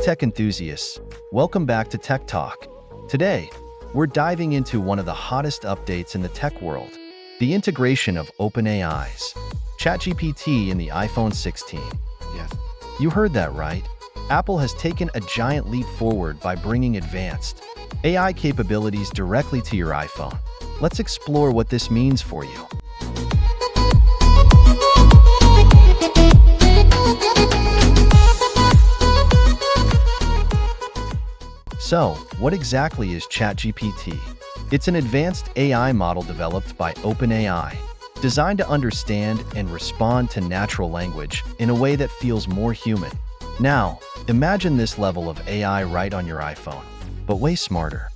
tech enthusiasts, welcome back to Tech Talk. Today, we're diving into one of the hottest updates in the tech world, the integration of OpenAI's ChatGPT in the iPhone 16. Yes. You heard that right. Apple has taken a giant leap forward by bringing advanced AI capabilities directly to your iPhone. Let's explore what this means for you. So, what exactly is ChatGPT? It's an advanced AI model developed by OpenAI, designed to understand and respond to natural language in a way that feels more human. Now, imagine this level of AI right on your iPhone, but way smarter.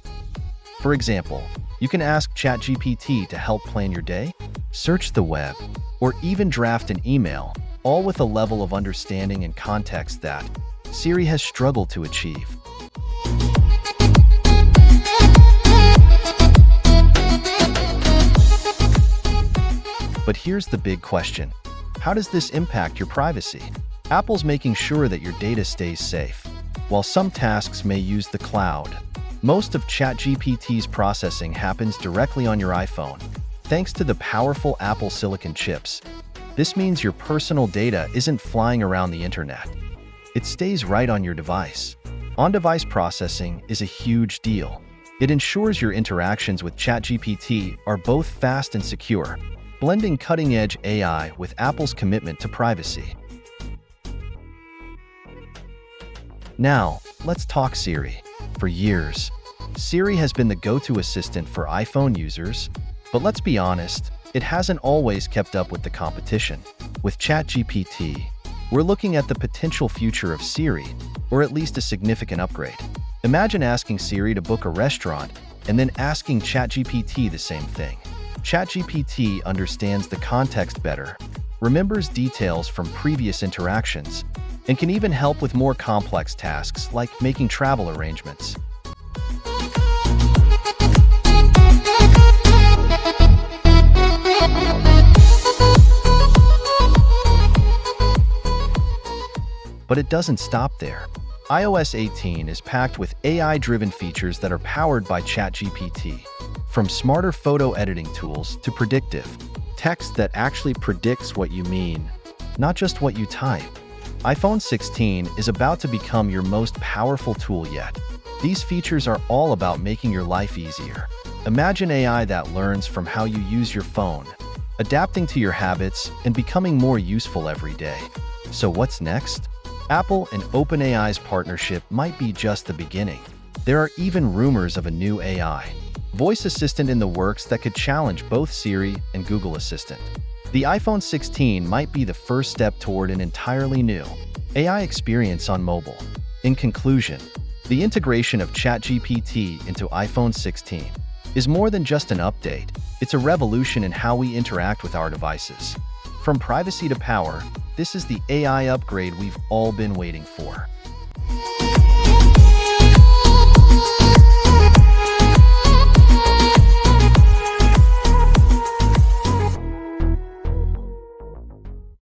For example, you can ask ChatGPT to help plan your day, search the web, or even draft an email, all with a level of understanding and context that Siri has struggled to achieve. But here's the big question. How does this impact your privacy? Apple's making sure that your data stays safe. While some tasks may use the cloud, most of ChatGPT's processing happens directly on your iPhone, thanks to the powerful Apple silicon chips. This means your personal data isn't flying around the internet. It stays right on your device. On-device processing is a huge deal. It ensures your interactions with ChatGPT are both fast and secure, blending cutting-edge AI with Apple's commitment to privacy. Now, let's talk Siri. For years, Siri has been the go-to assistant for iPhone users, but let's be honest, it hasn't always kept up with the competition. With ChatGPT, we're looking at the potential future of Siri, or at least a significant upgrade. Imagine asking Siri to book a restaurant and then asking ChatGPT the same thing. ChatGPT understands the context better, remembers details from previous interactions, and can even help with more complex tasks like making travel arrangements. But it doesn't stop there. iOS 18 is packed with AI-driven features that are powered by ChatGPT. From smarter photo editing tools to predictive text that actually predicts what you mean, not just what you type. iPhone 16 is about to become your most powerful tool yet. These features are all about making your life easier. Imagine AI that learns from how you use your phone, adapting to your habits and becoming more useful every day. So what's next? Apple and OpenAI's partnership might be just the beginning. There are even rumors of a new AI voice assistant in the works that could challenge both Siri and Google Assistant. The iPhone 16 might be the first step toward an entirely new AI experience on mobile. In conclusion, the integration of ChatGPT into iPhone 16 is more than just an update. It's a revolution in how we interact with our devices. From privacy to power, this is the AI upgrade we've all been waiting for.